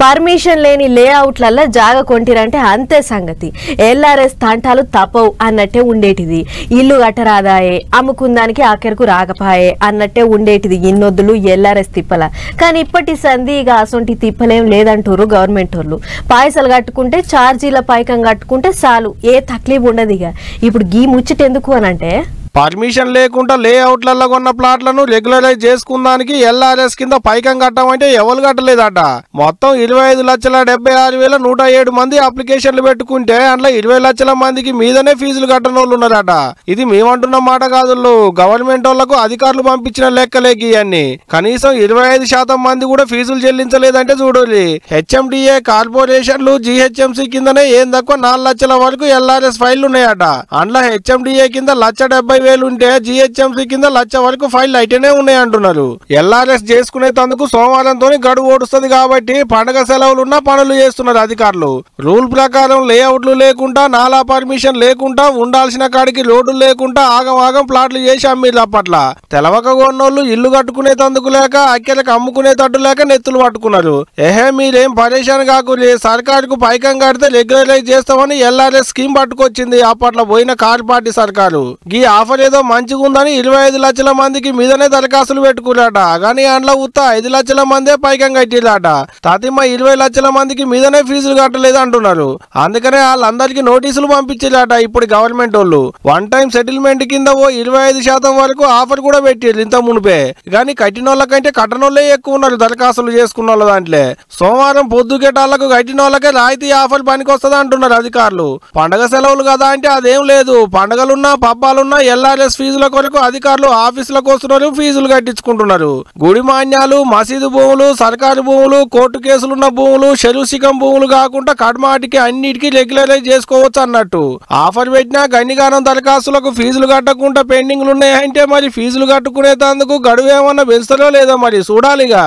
Permission లేని లేఅవుట్లల్లో జాగ కొంటిరంటే అంతే సంగతి. ఎల్ఆర్ఎస్ తంటాలు తప్పవు అన్నట్టే ఉండేటిది. ఇల్లు కట్టరాదాయే, అమ్ముకుందానికి ఆఖరకు రాకపాయే అన్నట్టే ఉండేటిది ఇన్నొద్దులు ఎల్ఆర్ఎస్ తిప్పల. కానీ ఇప్పటి సంధి ఇక అసొంటి తిప్పలేం లేదంటారు గవర్నమెంట్ వాళ్ళు. పైసలు కట్టుకుంటే ఛార్జీల పైకం కట్టుకుంటే చాలు, ఏ తక్లీఫ్ ఉండదు. ఇక ఇప్పుడు గీ ముచ్చటెందుకు అనంటే పర్మిషన్ లేకుండా లేఅవుట్లలో కొన్న ప్లాట్లను రెగ్యులరైజ్ చేసుకుందానికి ఎల్ఆర్ఎస్ కింద పైకం కట్టమంటే ఎవరు కట్టలేదట. మొత్తం 25,76,107 మంది అప్లికేషన్లు పెట్టుకుంటే అందులో 20 లక్షల మందికి మీదనే ఫీజులు కట్టని వాళ్ళు ఉన్నారట. ఇది మేమంటున్న మాట కాదు, గవర్నమెంట్ వాళ్లకు అధికారులు పంపించిన లెక్కలేకి ఇవన్నీ. కనీసం 25% మంది కూడా ఫీజులు చెల్లించలేదంటే చూడాలి. హెచ్ఎండిఏ కార్పొరేషన్లు జీహెచ్ఎంసీ కిందనే ఏం తక్కువ 4 లక్షల వరకు ఎల్ఆర్ఎస్ ఫైళ్లు ఉన్నాయట. అందులో హెచ్ఎండిఏ కింద 1,70,000 ఉంటే జీహెచ్ఎంసీ కింద 1,00,000 వరకు ఫైల్ అయితేనే ఉన్నాయి అంటున్నారు. ఎల్ఆర్ఎస్ చేసుకునేందుకు సోమవారంతో గడువు ఓడుస్తుంది కాబట్టి పండగ సెలవులున్నా పనులు చేస్తున్నారు అధికారులు. రూల్ ప్రకారం లేఅవుట్లు లేకుండా, నాలా పర్మిషన్ లేకుండా, ఉండాల్సిన కాడికి రోడ్లు లేకుండా ఆగం ప్లాట్లు చేసి అమ్మిర్రు. అప్పట్ల తెలవక కొన్నోళ్ళు ఇల్లు కట్టుకునేందుకు లేక, అక్కడికి అమ్ముకునేటట్టు లేక నెత్తులు పట్టుకున్నారు. మీరేం పరేషాన్ కాకూడదు, సర్కారుకు పైకం కడితే రెగ్యులరైజ్ చేస్తామని ఎల్ఆర్ఎస్ స్కీమ్ పట్టుకొచ్చింది అప్పట్లో పోయిన కారు పార్టీ సర్కారు. ఈ ఆఫర్ ఏదో మంచిగా ఉందని 25 లక్షల మందికి మీదనే దరఖాస్తులు పెట్టుకున్నారట. కానీ అందులో ఉత్త 5 లక్షల మందే పైకం కట్టిరాట. తతిమ 20 లక్షల మందికి మీదనే ఫీజులు కట్టలేదు అంటున్నారు. అందుకనే వాళ్ళందరికీ నోటీసులు పంపించారట ఇప్పుడు గవర్నమెంట్ వాళ్ళు. వన్ టైం సెటిల్మెంట్ కింద 25% వరకు ఆఫర్ కూడా పెట్టారు ఇంత మునిపే. కానీ కట్టినోళ్ళ కంటే కట్టనోళ్ళే ఎక్కువ ఉన్నారు దరఖాస్తులు చేసుకున్న వాళ్ళ దాంట్లో. సోమవారం పొద్దుకేటాళ్లకు కట్టినోళ్ళకే రాయితీ ఆఫర్ పనికొస్తుంది అంటున్నారు అధికారులు. పండగ సెలవులు కదా అంటే అదేం లేదు. పండగలున్నా పబ్బాలున్నా ఎల్ఆర్ఎస్ ఫీజుల కొరకు అధికారులు ఆఫీసులకు వస్తున్నారు, ఫీజులు కట్టించుకుంటున్నారు. గుడి మాన్యాలు, మసీదు భూములు, సర్కారు భూములు, కోర్టు కేసులున్న భూములు, చెరుసికం భూములు కాకుండా కడ్మాటికి అన్నిటికీ రెగ్యులరైజ్ చేసుకోవచ్చు అన్నట్టు. ఆఫర్ పెట్టినా గన్నిగానం దరఖాస్తులకు ఫీజులు కట్టకుండా పెండింగ్లు ఉన్నాయంటే మరి ఫీజులు కట్టుకునేందుకు గడువు ఏమన్నా పెంచుతారో లేదో మరి చూడాలిగా.